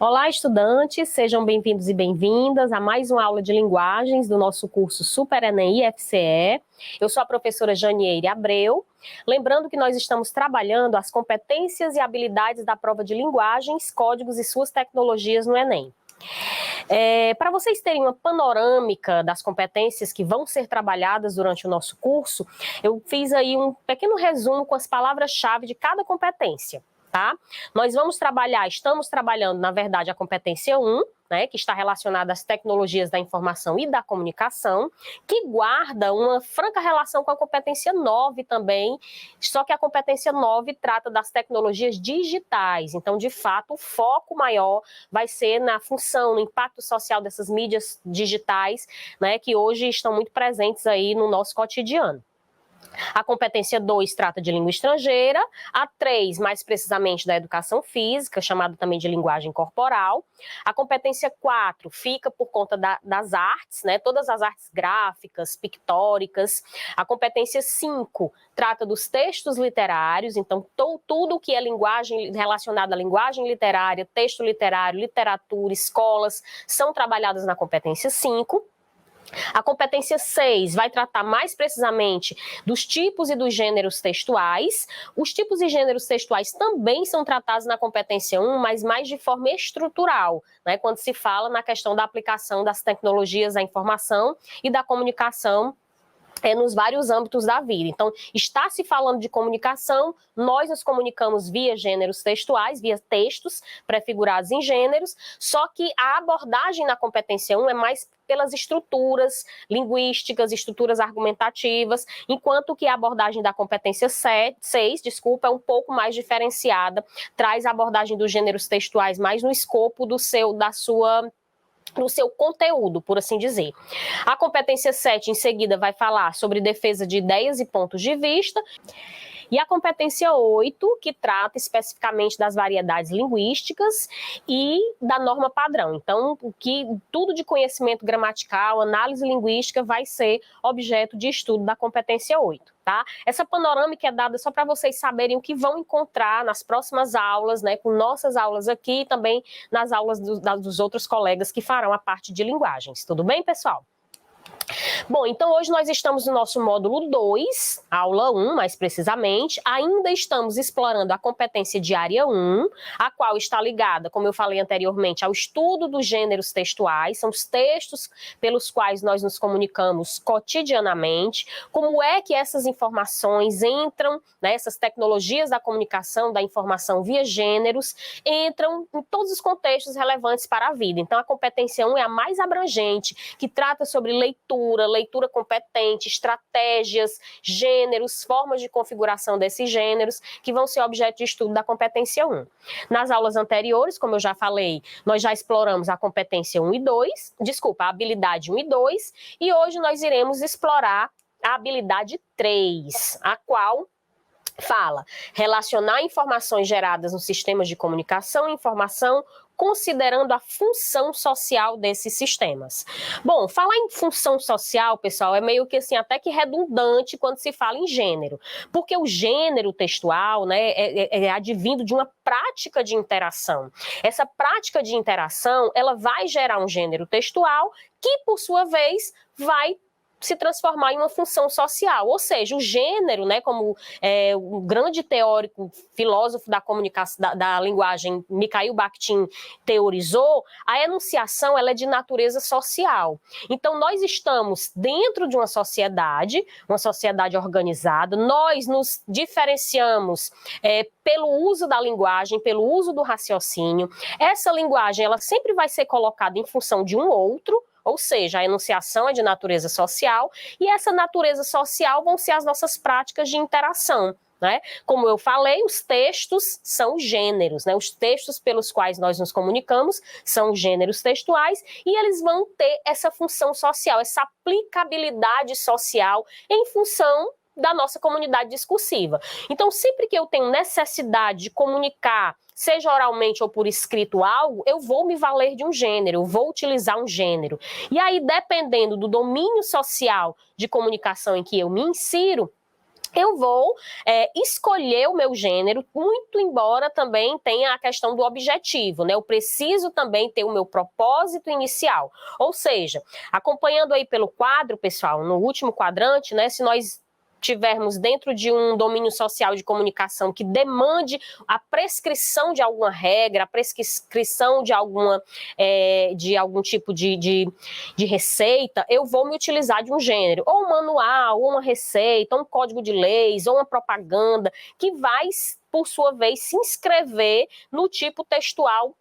Olá, estudantes, sejam bem-vindos e bem-vindas a mais uma aula de linguagens do nosso curso Super Enem IFCE. Eu sou a professora Janieire Abreu. Lembrando que nós estamos trabalhando as competências e habilidades da prova de linguagens, códigos e suas tecnologias no Enem. Para vocês terem uma panorâmica das competências que vão ser trabalhadas durante o nosso curso, eu fiz aí um pequeno resumo com as palavras-chave de cada competência. Tá? Nós estamos trabalhando, na verdade, a competência 1, né, que está relacionada às tecnologias da informação e da comunicação, que guarda uma franca relação com a competência 9 também, só que a competência 9 trata das tecnologias digitais. Então, de fato, o foco maior vai ser na função, no impacto social dessas mídias digitais, né, que hoje estão muito presentes aí no nosso cotidiano. A competência 2 trata de língua estrangeira, a 3, mais precisamente, da educação física, chamada também de linguagem corporal. A competência 4 fica por conta das artes, né, todas as artes gráficas, pictóricas. A competência 5 trata dos textos literários, então tudo que é linguagem relacionado à linguagem literária, texto literário, literatura, escolas, são trabalhadas na competência 5. A competência 6 vai tratar mais precisamente dos tipos e dos gêneros textuais. Os tipos e gêneros textuais também são tratados na competência 1, mas mais de forma estrutural, né, quando se fala na questão da aplicação das tecnologias da informação e da comunicação nos vários âmbitos da vida. Então, está se falando de comunicação, nós nos comunicamos via gêneros textuais, via textos prefigurados em gêneros, só que a abordagem na competência 1 é mais pelas estruturas linguísticas, estruturas argumentativas, enquanto que a abordagem da competência 6, é um pouco mais diferenciada, traz a abordagem dos gêneros textuais mais no escopo no seu conteúdo, por assim dizer. A competência 7, em seguida, vai falar sobre defesa de ideias e pontos de vista. E a competência 8, que trata especificamente das variedades linguísticas e da norma padrão. Então, tudo de conhecimento gramatical, análise linguística vai ser objeto de estudo da competência 8. Tá? Essa panorâmica é dada só para vocês saberem o que vão encontrar nas próximas aulas, né, com nossas aulas aqui e também nas aulas dos outros colegas que farão a parte de linguagens. Tudo bem, pessoal? Bom, então hoje nós estamos no nosso módulo 2, aula 1, mais precisamente. Ainda estamos explorando a competência de área 1, a qual está ligada, como eu falei anteriormente, ao estudo dos gêneros textuais, são os textos pelos quais nós nos comunicamos cotidianamente, como é que essas informações entram, né, essas tecnologias da comunicação, da informação via gêneros, entram em todos os contextos relevantes para a vida. Então a competência 1 é a mais abrangente, que trata sobre leitura competente, estratégias, gêneros, formas de configuração desses gêneros, que vão ser objeto de estudo da competência 1. Nas aulas anteriores, como eu já falei, nós já exploramos a competência 1 e 2, a habilidade 1 e 2, e hoje nós iremos explorar a habilidade 3, a qual fala relacionar informações geradas nos sistemas de comunicação e informação, considerando a função social desses sistemas. Bom, falar em função social, pessoal, é meio que assim, até que redundante quando se fala em gênero, porque o gênero textual, né, é advindo de uma prática de interação. Essa prática de interação, ela vai gerar um gênero textual que, por sua vez, vai se transformar em uma função social, ou seja, o gênero, né, como o grande teórico, filósofo da comunicação, da linguagem, Mikhail Bakhtin, teorizou, a enunciação ela é de natureza social. Então, nós estamos dentro de uma sociedade organizada, nós nos diferenciamos pelo uso da linguagem, pelo uso do raciocínio. Essa linguagem, ela sempre vai ser colocada em função de um outro, ou seja, a enunciação é de natureza social, e essa natureza social vão ser as nossas práticas de interação, né? Como eu falei, os textos são gêneros, né? Os textos pelos quais nós nos comunicamos são gêneros textuais, e eles vão ter essa função social, essa aplicabilidade social em função da nossa comunidade discursiva. Então, sempre que eu tenho necessidade de comunicar, seja oralmente ou por escrito algo, eu vou me valer de um gênero, eu vou utilizar um gênero. E aí, dependendo do domínio social de comunicação em que eu me insiro, eu vou escolher o meu gênero, muito embora também tenha a questão do objetivo, né? Eu preciso também ter o meu propósito inicial. Ou seja, acompanhando aí pelo quadro, pessoal, no último quadrante, né? Se nós tivermos dentro de um domínio social de comunicação que demande a prescrição de alguma regra, a prescrição de algum tipo de receita, eu vou me utilizar de um gênero, ou um manual, ou uma receita, ou um código de leis, ou uma propaganda, que vai, por sua vez, se inscrever no tipo textual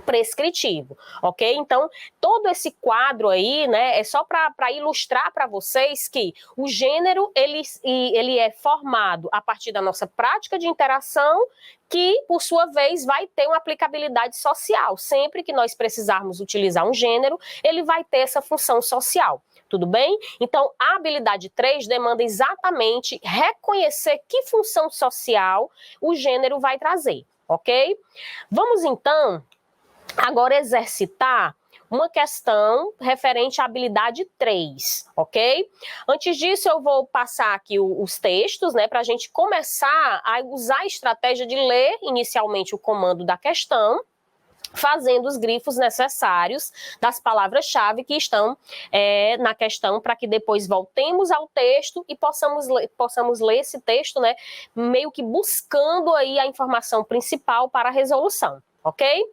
prescritivo, ok? Então, todo esse quadro aí, né, é só para ilustrar para vocês que o gênero, ele é formado a partir da nossa prática de interação, que, por sua vez, vai ter uma aplicabilidade social. Sempre que nós precisarmos utilizar um gênero, ele vai ter essa função social. Tudo bem? Então, a habilidade 3 demanda exatamente reconhecer que função social o gênero vai trazer, ok? Vamos, então, agora exercitar uma questão referente à habilidade 3, ok? Antes disso, eu vou passar aqui os textos, né, para a gente começar a usar a estratégia de ler inicialmente o comando da questão, fazendo os grifos necessários das palavras-chave que estão na questão, para que depois voltemos ao texto e possamos ler esse texto, né, meio que buscando aí a informação principal para a resolução, ok?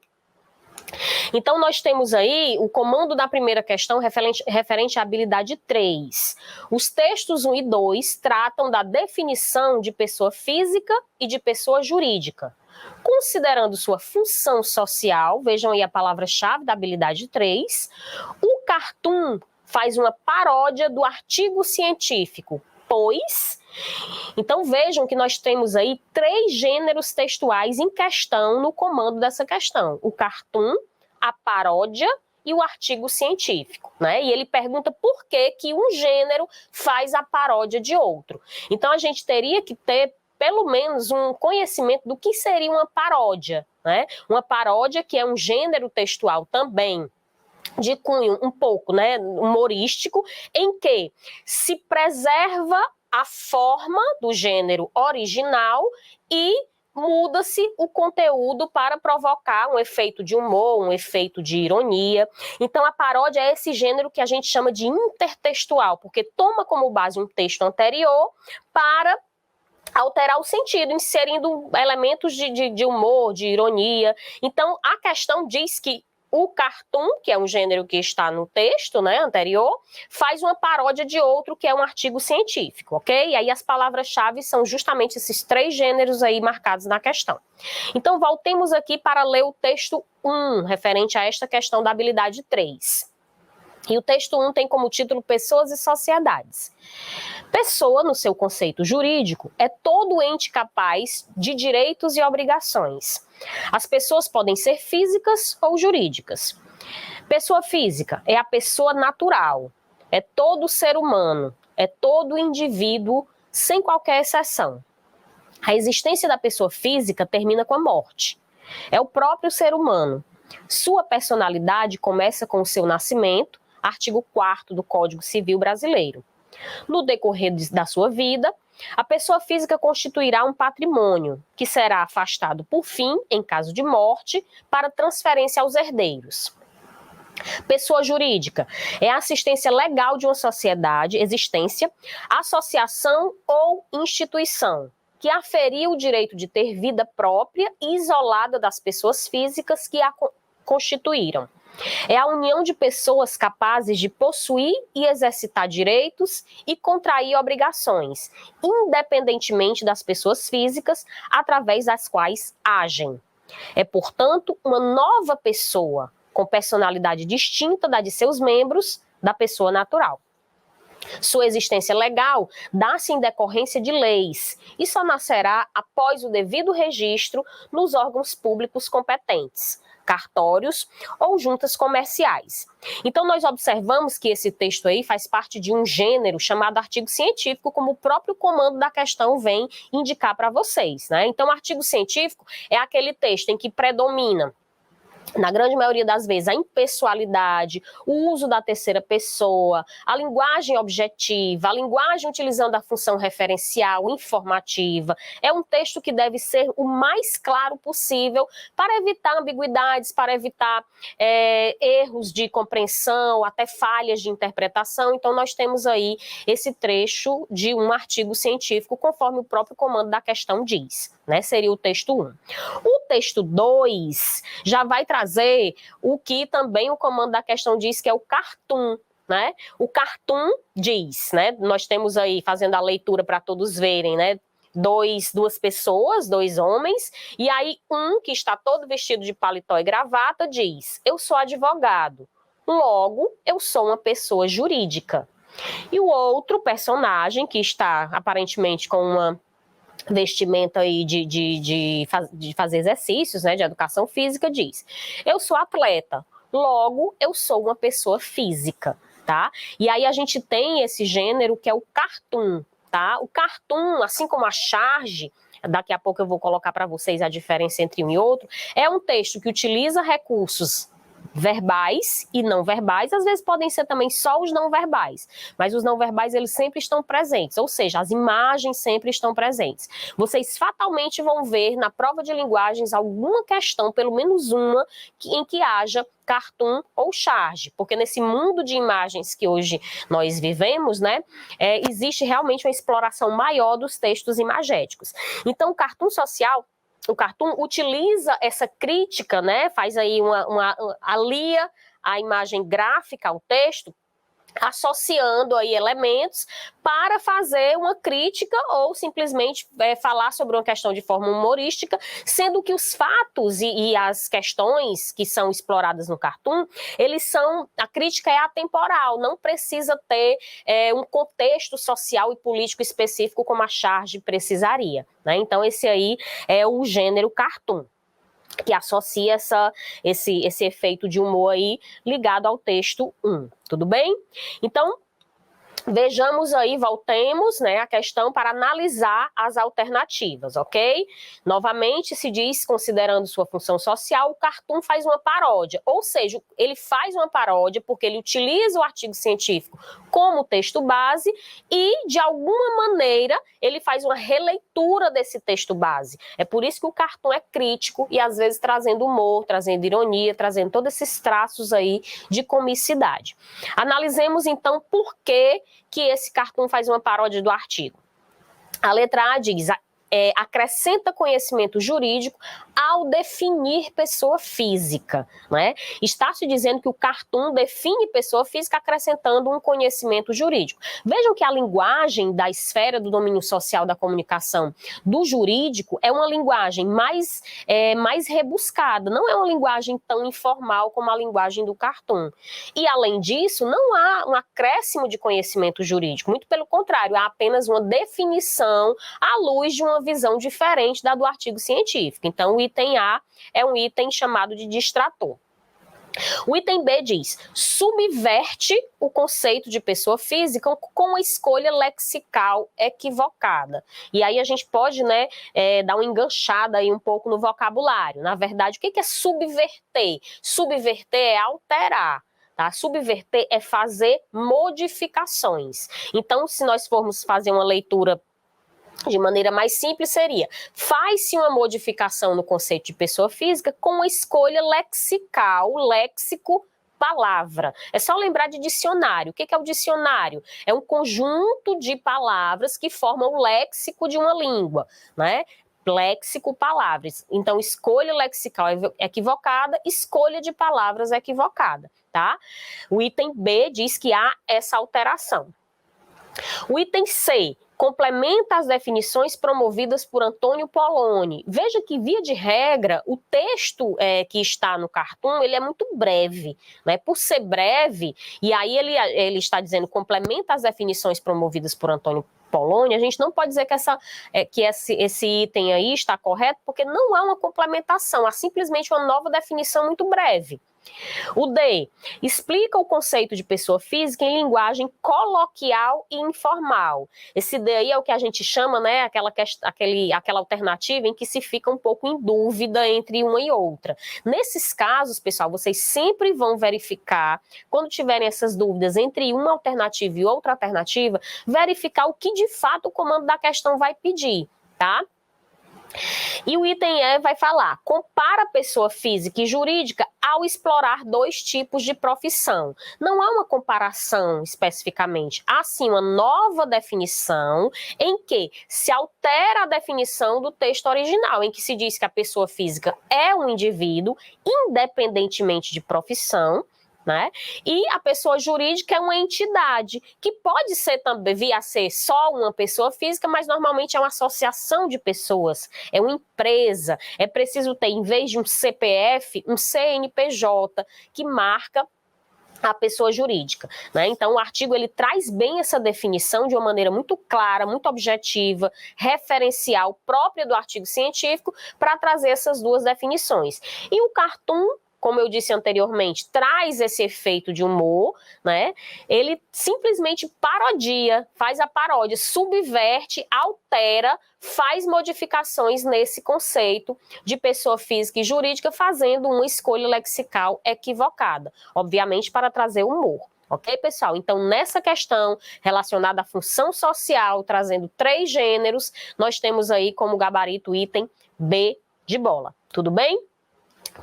Então, nós temos aí o comando da primeira questão referente à habilidade 3. Os textos 1 e 2 tratam da definição de pessoa física e de pessoa jurídica. Considerando sua função social, vejam aí a palavra-chave da habilidade 3, o cartoon faz uma paródia do artigo científico, pois... Então vejam que nós temos aí 3 gêneros textuais em questão no comando dessa questão. O cartoon, a paródia e o artigo científico, né? E ele pergunta por que que um gênero faz a paródia de outro. Então a gente teria que ter pelo menos um conhecimento do que seria uma paródia, né? Uma paródia que é um gênero textual também de cunho um pouco, né, humorístico, em que se preserva a forma do gênero original e muda-se o conteúdo para provocar um efeito de humor, um efeito de ironia. Então, a paródia é esse gênero que a gente chama de intertextual, porque toma como base um texto anterior para alterar o sentido, inserindo elementos de humor, de ironia. Então, a questão diz que o cartoon, que é um gênero que está no texto, né, anterior, faz uma paródia de outro, que é um artigo científico, ok? E aí as palavras-chave são justamente esses 3 gêneros aí marcados na questão. Então, voltemos aqui para ler o texto 1, referente a esta questão da habilidade 3. E o texto 1 tem como título Pessoas e Sociedades. Pessoa, no seu conceito jurídico, é todo ente capaz de direitos e obrigações. As pessoas podem ser físicas ou jurídicas. Pessoa física é a pessoa natural, é todo ser humano, é todo indivíduo, sem qualquer exceção. A existência da pessoa física termina com a morte. É o próprio ser humano. Sua personalidade começa com o seu nascimento, artigo 4º do Código Civil Brasileiro. No decorrer da sua vida, a pessoa física constituirá um patrimônio que será afastado por fim, em caso de morte, para transferência aos herdeiros. Pessoa jurídica é a assistência legal de uma sociedade, existência, associação ou instituição, que aferiu o direito de ter vida própria e isolada das pessoas físicas que a constituíram. É a união de pessoas capazes de possuir e exercitar direitos e contrair obrigações, independentemente das pessoas físicas através das quais agem. É, portanto, uma nova pessoa, com personalidade distinta da de seus membros, da pessoa natural. Sua existência legal dá-se em decorrência de leis e só nascerá após o devido registro nos órgãos públicos competentes, cartórios ou juntas comerciais. Então, nós observamos que esse texto aí faz parte de um gênero chamado artigo científico, como o próprio comando da questão vem indicar para vocês, né? Então, o artigo científico é aquele texto em que predomina na grande maioria das vezes, a impessoalidade, o uso da terceira pessoa, a linguagem objetiva, a linguagem utilizando a função referencial, informativa. É um texto que deve ser o mais claro possível para evitar ambiguidades, para evitar erros de compreensão, até falhas de interpretação. Então, nós temos aí esse trecho de um artigo científico, conforme o próprio comando da questão diz, né? Seria o texto 1. O texto 2 já vai trazer o que também o comando da questão diz, que é o cartoon, né? O cartoon diz, né? Nós temos aí, fazendo a leitura para todos verem, né? Duas pessoas, dois homens, e aí um que está todo vestido de paletó e gravata diz: eu sou advogado, logo eu sou uma pessoa jurídica. E o outro personagem, que está aparentemente com uma vestimenta aí de fazer exercícios, né, de educação física, diz: eu sou atleta, logo eu sou uma pessoa física, tá? E aí a gente tem esse gênero que é o cartoon, tá? O cartoon, assim como a charge, daqui a pouco eu vou colocar para vocês a diferença entre um e outro, é um texto que utiliza recursos verbais e não verbais, às vezes podem ser também só os não verbais, mas os não verbais eles sempre estão presentes, ou seja, as imagens sempre estão presentes. Vocês fatalmente vão ver na prova de linguagens alguma questão, pelo menos uma, em que haja cartoon ou charge, porque nesse mundo de imagens que hoje nós vivemos, né, existe realmente uma exploração maior dos textos imagéticos. Então, o cartoon social, o cartoon utiliza essa crítica, né? Faz aí alia a imagem gráfica ao texto, associando aí elementos para fazer uma crítica ou simplesmente falar sobre uma questão de forma humorística, sendo que os fatos e as questões que são exploradas no cartoon, a crítica é atemporal, não precisa ter um contexto social e político específico como a charge precisaria, né? Então esse aí é o gênero cartoon, que associa esse efeito de humor aí ligado ao texto 1, tudo bem? Então, vejamos aí, voltemos, né, a questão para analisar as alternativas, ok? Novamente, se diz, considerando sua função social, o cartoon faz uma paródia, ou seja, ele faz uma paródia porque ele utiliza o artigo científico como texto base e, de alguma maneira, ele faz uma releitura desse texto base. É por isso que o cartoon é crítico e, às vezes, trazendo humor, trazendo ironia, trazendo todos esses traços aí de comicidade. Analisemos, então, por que esse cartoon faz uma paródia do artigo. A letra A diz: acrescenta conhecimento jurídico ao definir pessoa física, né? Está se dizendo que o cartoon define pessoa física acrescentando um conhecimento jurídico. Vejam que a linguagem da esfera do domínio social da comunicação do jurídico é uma linguagem mais rebuscada, não é uma linguagem tão informal como a linguagem do cartoon. E, além disso, não há um acréscimo de conhecimento jurídico, muito pelo contrário, há apenas uma definição à luz de uma visão diferente da do artigo científico. Então, o item A é um item chamado de distrator. O item B diz: subverte o conceito de pessoa física com a escolha lexical equivocada. E aí a gente pode, né, dar uma enganchada aí um pouco no vocabulário. Na verdade, o que é subverter? Subverter é alterar. Tá? Subverter é fazer modificações. Então, se nós formos fazer uma leitura de maneira mais simples, seria: faz-se uma modificação no conceito de pessoa física com a escolha lexical, léxico, palavra. É só lembrar de dicionário. O que é o dicionário? É um conjunto de palavras que formam o léxico de uma língua, né? Léxico, palavras. Então, escolha lexical equivocada, escolha de palavras equivocada, tá? O item B diz que há essa alteração. O item C complementa as definições promovidas por Antônio Poloni. Veja que, via de regra, o texto que está no cartoon, ele é muito breve, né? Por ser breve, e aí ele está dizendo complementa as definições promovidas por Antônio Poloni, a gente não pode dizer que esse item aí está correto, porque não há uma complementação, há simplesmente uma nova definição muito breve. O D, explica o conceito de pessoa física em linguagem coloquial e informal. Esse D aí é o que a gente chama, né, aquela alternativa em que se fica um pouco em dúvida entre uma e outra. Nesses casos, pessoal, vocês sempre vão verificar, quando tiverem essas dúvidas entre uma alternativa e outra alternativa, verificar o que de fato o comando da questão vai pedir, tá? E o item E vai falar, compara pessoa física e jurídica ao explorar dois tipos de profissão. Não há uma comparação especificamente, há sim uma nova definição em que se altera a definição do texto original, em que se diz que a pessoa física é um indivíduo, independentemente de profissão, né? E a pessoa jurídica é uma entidade, que pode ser também, vir a ser só uma pessoa física, mas normalmente é uma associação de pessoas, é uma empresa. É preciso ter, em vez de um CPF, um CNPJ, que marca a pessoa jurídica, né? Então, o artigo ele traz bem essa definição de uma maneira muito clara, muito objetiva, referencial, própria do artigo científico, para trazer essas duas definições. E o cartoon, como eu disse anteriormente, traz esse efeito de humor, né? Ele simplesmente parodia, faz a paródia, subverte, altera, faz modificações nesse conceito de pessoa física e jurídica, fazendo uma escolha lexical equivocada, obviamente para trazer humor. Ok, pessoal? Então, nessa questão relacionada à função social, trazendo 3 gêneros, nós temos aí como gabarito o item B de bola. Tudo bem?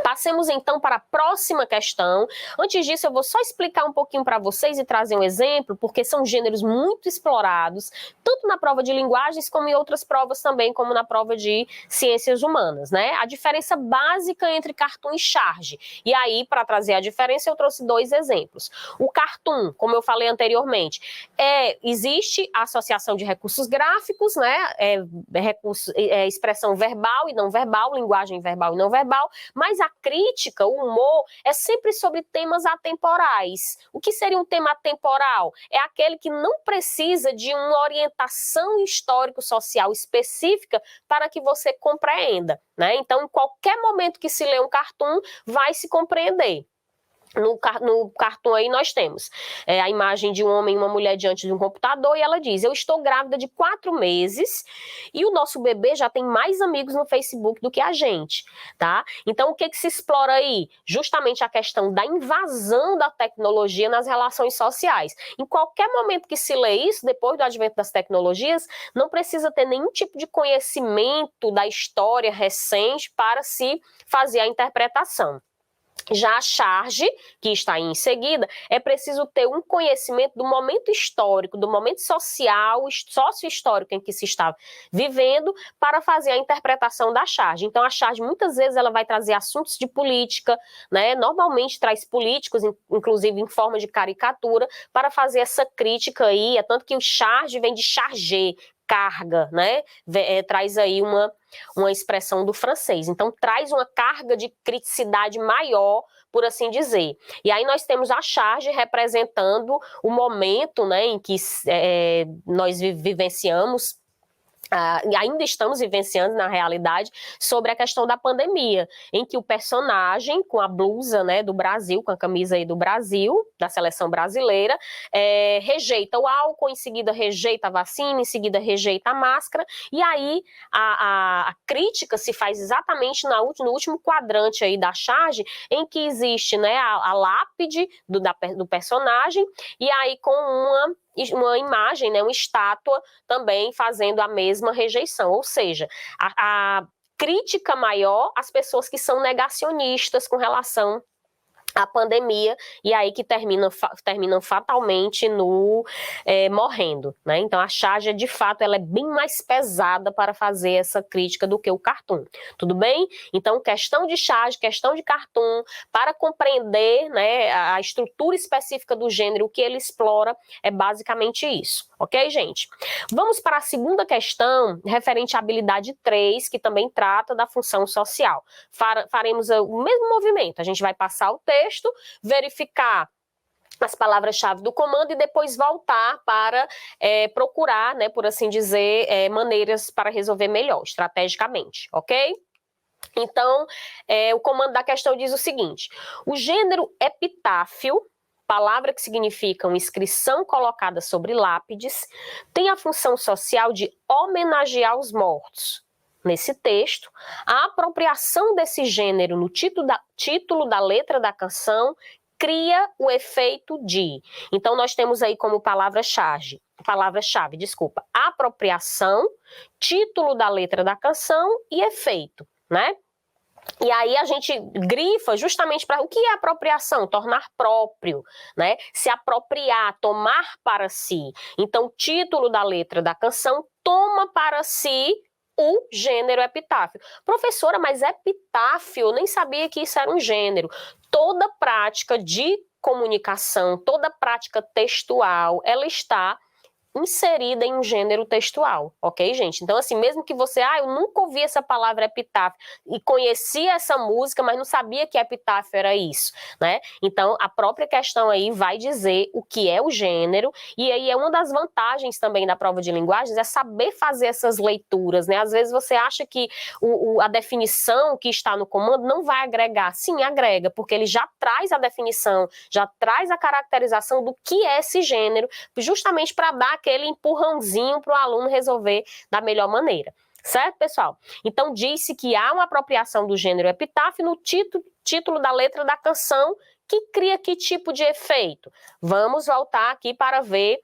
Passemos então para a próxima questão. Antes disso, eu vou só explicar um pouquinho para vocês e trazer um exemplo, porque são gêneros muito explorados, tanto na prova de linguagens como em outras provas também, como na prova de ciências humanas, né? A diferença básica entre cartoon e charge. E aí, para trazer a diferença, eu trouxe 2 exemplos. O cartoon, como eu falei anteriormente, existe a associação de recursos gráficos, né? Expressão verbal e não verbal, linguagem verbal e não verbal, mas a crítica, o humor, é sempre sobre temas atemporais. O que seria um tema atemporal? É aquele que não precisa de uma orientação histórico-social específica para que você compreenda, né? Então, em qualquer momento que se lê um cartoon, vai se compreender. No cartoon aí nós temos a imagem de um homem e uma mulher diante de um computador e ela diz, eu estou grávida de 4 meses e o nosso bebê já tem mais amigos no Facebook do que a gente, tá? Então o que se explora aí? Justamente a questão da invasão da tecnologia nas relações sociais. Em qualquer momento que se lê isso, depois do advento das tecnologias, não precisa ter nenhum tipo de conhecimento da história recente para se fazer a interpretação. Já a charge, que está aí em seguida, é preciso ter um conhecimento do momento histórico, do momento social, sócio-histórico em que se está vivendo, para fazer a interpretação da charge. Então, a charge, muitas vezes, ela vai trazer assuntos de política, né? Normalmente traz políticos, inclusive em forma de caricatura, para fazer essa crítica aí. É tanto que o charge vem de charger, carga, né? Traz aí uma expressão do francês. Então, traz uma carga de criticidade maior, por assim dizer. E aí nós temos a charge representando o momento, né, em que nós vivenciamos, ainda estamos vivenciando na realidade, sobre a questão da pandemia, em que o personagem com a blusa, né, do Brasil, com a camisa aí do Brasil, da seleção brasileira, rejeita o álcool, em seguida rejeita a vacina, em seguida rejeita a máscara, e aí a crítica se faz exatamente no último quadrante aí da charge, em que existe, né, a lápide do personagem, e aí com uma imagem, né, uma estátua também fazendo a mesma rejeição, ou seja, a crítica maior às pessoas que são negacionistas com relação à pandemia, e aí que terminam fatalmente morrendo, né? Então a charge, de fato, ela é bem mais pesada para fazer essa crítica do que o cartoon, tudo bem? Então, questão de charge, questão de cartoon, para compreender, né, a estrutura específica do gênero, o que ele explora, é basicamente isso, ok, gente? Vamos para a segunda questão, referente à habilidade 3, que também trata da função social. Faremos o mesmo movimento, a gente vai passar o texto, verificar as palavras-chave do comando e depois voltar para procurar, né, por assim dizer, maneiras para resolver melhor, estrategicamente, ok? Então, o comando da questão diz o seguinte: o gênero epitáfio, palavra que significa uma inscrição colocada sobre lápides, tem a função social de homenagear os mortos. Nesse texto, a apropriação desse gênero no título da letra da canção cria o efeito de. Então, nós temos aí como palavra-chave, apropriação, título da letra da canção e efeito, né? E aí a gente grifa justamente para o que é apropriação? Tornar próprio, né? Se apropriar, tomar para si. Então, o título da letra da canção toma para si o gênero epitáfio. Professora, mas epitáfio, eu nem sabia que isso era um gênero. Toda prática de comunicação, toda prática textual, ela está inserida em um gênero textual, ok, gente? Então, assim, mesmo que você, eu nunca ouvi essa palavra epitáfio e conhecia essa música, mas não sabia que epitáfio era isso, né? Então, a própria questão aí vai dizer o que é o gênero, e aí é uma das vantagens também da prova de linguagens, é saber fazer essas leituras, né? Às vezes você acha que a definição que está no comando não vai agregar. Sim, agrega, porque ele já traz a definição, já traz a caracterização do que é esse gênero, justamente para dar aquele empurrãozinho para o aluno resolver da melhor maneira. Certo, pessoal? Então, disse que há uma apropriação do gênero epitáfio no título da letra da canção, que cria que tipo de efeito? Vamos voltar aqui para ver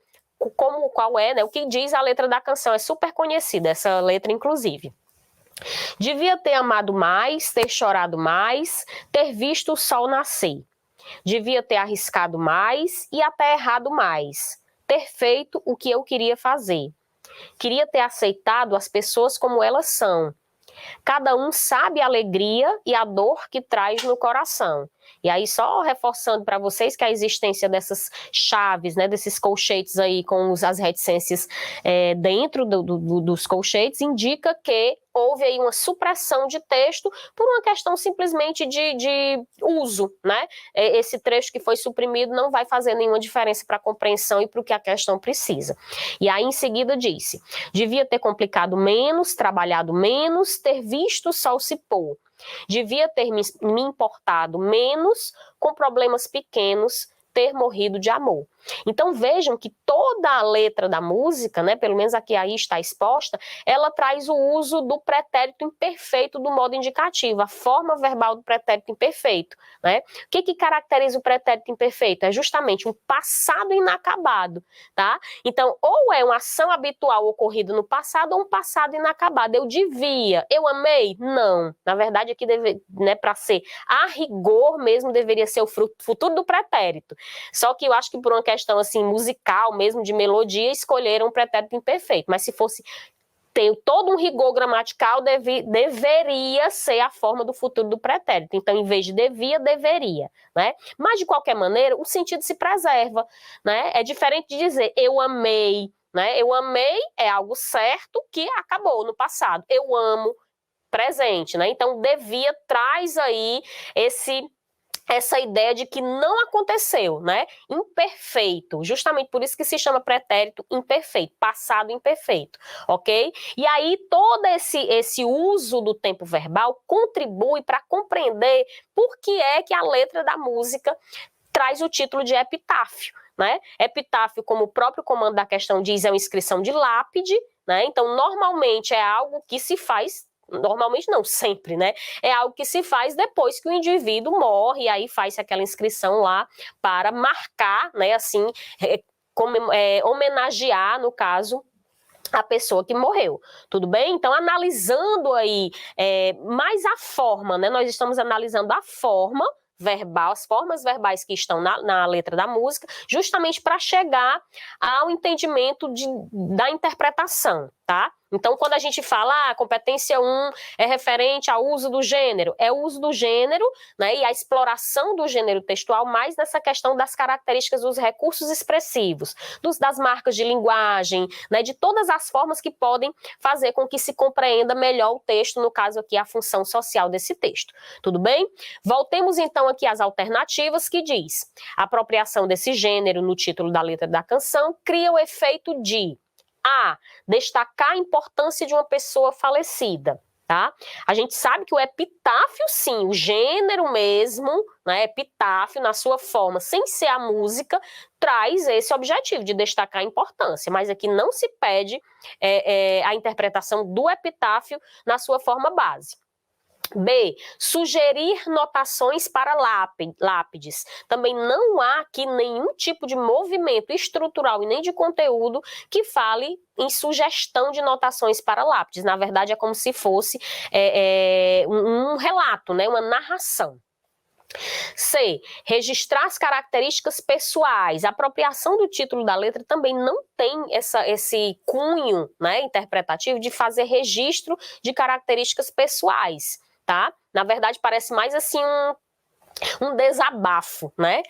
qual é, né? O que diz a letra da canção. É super conhecida essa letra, inclusive. Devia ter amado mais, ter chorado mais, ter visto o sol nascer. Devia ter arriscado mais e até errado mais. Ter feito o que eu queria fazer. Queria ter aceitado as pessoas como elas são. Cada um sabe a alegria e a dor que traz no coração. E aí, só reforçando para vocês que a existência dessas chaves, né, desses colchetes aí com as reticências dentro dos colchetes, indica que houve aí uma supressão de texto por uma questão simplesmente de uso, né? Esse trecho que foi suprimido não vai fazer nenhuma diferença para a compreensão e para o que a questão precisa. E aí, em seguida, disse: devia ter complicado menos, trabalhado menos, ter visto o sol se pôr. Devia ter me importado menos com problemas pequenos, ter morrido de amor. Então vejam que toda a letra da música, né, pelo menos aqui aí está exposta, ela traz o uso do pretérito imperfeito do modo indicativo, a forma verbal do pretérito imperfeito, né? O que caracteriza o pretérito imperfeito? É justamente um passado inacabado, tá? Então, ou é uma ação habitual ocorrida no passado ou um passado inacabado. Eu devia, eu amei? Não. Na verdade, aqui né, para ser a rigor mesmo deveria ser o futuro do pretérito. Só que eu acho que por uma questão assim musical mesmo, de melodia, escolheram o pretérito imperfeito. Mas se fosse ter todo um rigor gramatical, deveria ser a forma do futuro do pretérito. Então, em vez de devia, deveria, né? Mas, de qualquer maneira, o sentido se preserva, né? É diferente de dizer eu amei, né? Eu amei é algo certo que acabou no passado. Eu amo, presente, né? Então, devia traz aí essa ideia de que não aconteceu, né? Imperfeito, justamente por isso que se chama pretérito imperfeito, passado imperfeito, ok? E aí todo esse uso do tempo verbal contribui para compreender por que é que a letra da música traz o título de epitáfio, né? Epitáfio, como o próprio comando da questão diz, é uma inscrição de lápide, né? Então, normalmente é algo que se faz. Normalmente não, sempre, né? É algo que se faz depois que o indivíduo morre, e aí faz aquela inscrição lá para marcar, né, assim, homenagear, no caso, a pessoa que morreu, tudo bem? Então, analisando aí mais a forma, né? Nós estamos analisando a forma verbal, as formas verbais que estão na letra da música, justamente para chegar ao entendimento da interpretação, tá? Então, quando a gente fala, a competência 1 é referente ao uso do gênero, é o uso do gênero, né, e a exploração do gênero textual, mais nessa questão das características dos recursos expressivos, das marcas de linguagem, né, de todas as formas que podem fazer com que se compreenda melhor o texto, no caso aqui, a função social desse texto. Tudo bem? Voltemos então aqui às alternativas, que diz: a apropriação desse gênero no título da letra da canção cria o efeito de A. Destacar a importância de uma pessoa falecida. tá? A gente sabe que o epitáfio, sim, o gênero mesmo, né, epitáfio, na sua forma, sem ser a música, traz esse objetivo de destacar a importância, mas aqui não se pede a interpretação do epitáfio na sua forma base. B. Sugerir notações para lápides. Também não há aqui nenhum tipo de movimento estrutural e nem de conteúdo que fale em sugestão de notações para lápides. Na verdade, é como se fosse um relato, né? Uma narração. C. Registrar as características pessoais. A apropriação do título da letra também não tem esse cunho, né, interpretativo de fazer registro de características pessoais, tá? Na verdade, parece mais assim um desabafo, né?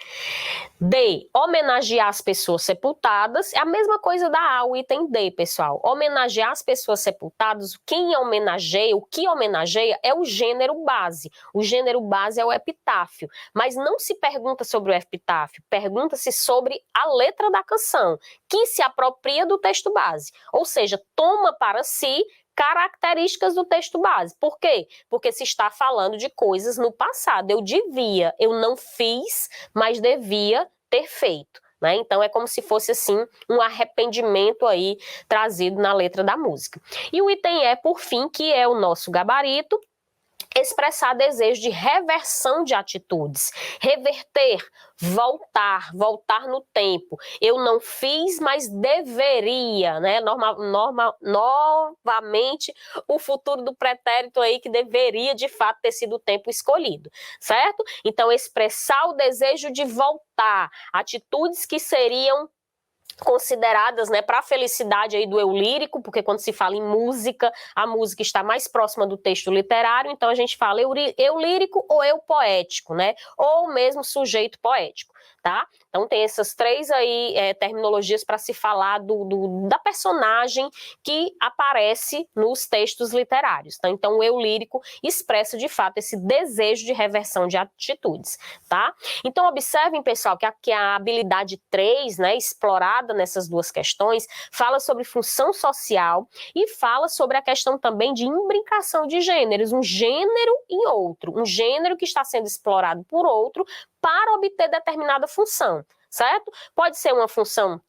D. Homenagear as pessoas sepultadas. É a mesma coisa da A, o item D, pessoal. Homenagear as pessoas sepultadas. Quem homenageia, o que homenageia é o gênero base. O gênero base é o epitáfio. Mas não se pergunta sobre o epitáfio, pergunta-se sobre a letra da canção, que se apropria do texto base. Ou seja, toma para si características do texto base. Por quê? Porque se está falando de coisas no passado. Eu não fiz, mas devia ter feito, né? Então é como se fosse assim um arrependimento aí trazido na letra da música. E o item E, por fim, que é o nosso gabarito, expressar desejo de reversão de atitudes, reverter, voltar no tempo. Eu não fiz, mas deveria, né? Novamente, o futuro do pretérito aí que deveria, de fato, ter sido o tempo escolhido, certo? Então, expressar o desejo de voltar, atitudes que seriam consideradas, né, para a felicidade aí do eu lírico, porque quando se fala em música, a música está mais próxima do texto literário, então a gente fala eu lírico ou eu poético, né, ou mesmo sujeito poético, tá? Então tem essas três aí terminologias para se falar da personagem que aparece nos textos literários, tá? Então o eu lírico expressa de fato esse desejo de reversão de atitudes, tá? Então observem, pessoal, que a habilidade 3, né, explorada nessas duas questões, fala sobre função social e fala sobre a questão também de imbricação de gêneros, um gênero em outro, um gênero que está sendo explorado por outro para obter determinada função, certo? Pode ser uma função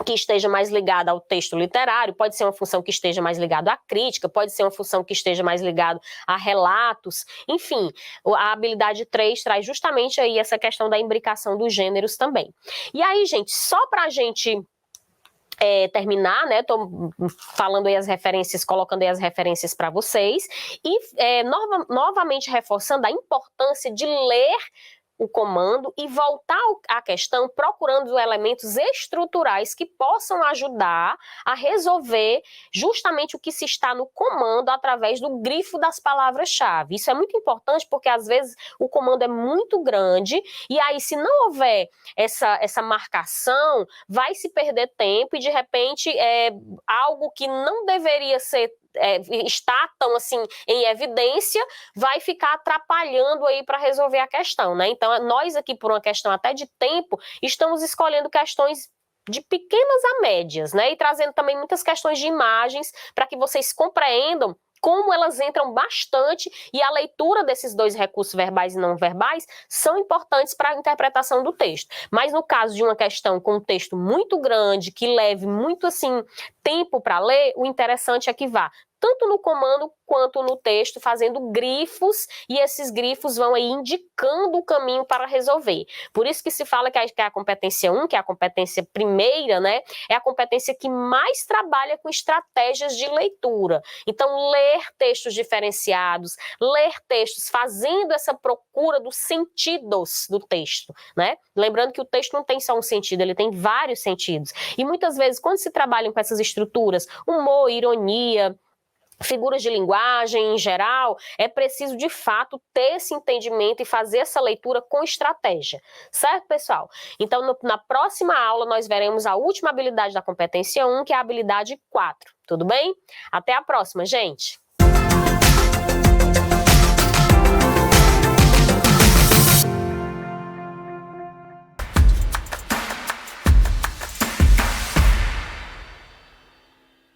que esteja mais ligada ao texto literário, pode ser uma função que esteja mais ligada à crítica, pode ser uma função que esteja mais ligada a relatos, enfim, a habilidade 3 traz justamente aí essa questão da imbricação dos gêneros também. E aí, gente, só para a gente terminar, né, tô falando aí as referências, colocando aí as referências para vocês, e novamente reforçando a importância de ler o comando e voltar à questão procurando elementos estruturais que possam ajudar a resolver justamente o que se está no comando através do grifo das palavras-chave. Isso é muito importante porque às vezes o comando é muito grande e aí se não houver essa marcação, vai se perder tempo e de repente algo que não deveria ser está tão assim em evidência, vai ficar atrapalhando aí para resolver a questão, né? Então, nós aqui, por uma questão até de tempo, estamos escolhendo questões de pequenas a médias, né? E trazendo também muitas questões de imagens para que vocês compreendam como elas entram bastante e a leitura desses dois recursos verbais e não verbais são importantes para a interpretação do texto. Mas no caso de uma questão com um texto muito grande, que leve muito assim tempo para ler, o interessante é que vá tanto no comando quanto no texto, fazendo grifos, e esses grifos vão aí indicando o caminho para resolver. Por isso que se fala que a competência 1, que é a competência primeira, né, é a competência que mais trabalha com estratégias de leitura. Então, ler textos diferenciados, ler textos fazendo essa procura dos sentidos do texto, né? Lembrando que o texto não tem só um sentido, ele tem vários sentidos. E muitas vezes, quando se trabalham com essas estruturas, humor, ironia, figuras de linguagem em geral, é preciso de fato ter esse entendimento e fazer essa leitura com estratégia, certo, pessoal? Então, na próxima aula nós veremos a última habilidade da competência 1, que é a habilidade 4, tudo bem? Até a próxima, gente!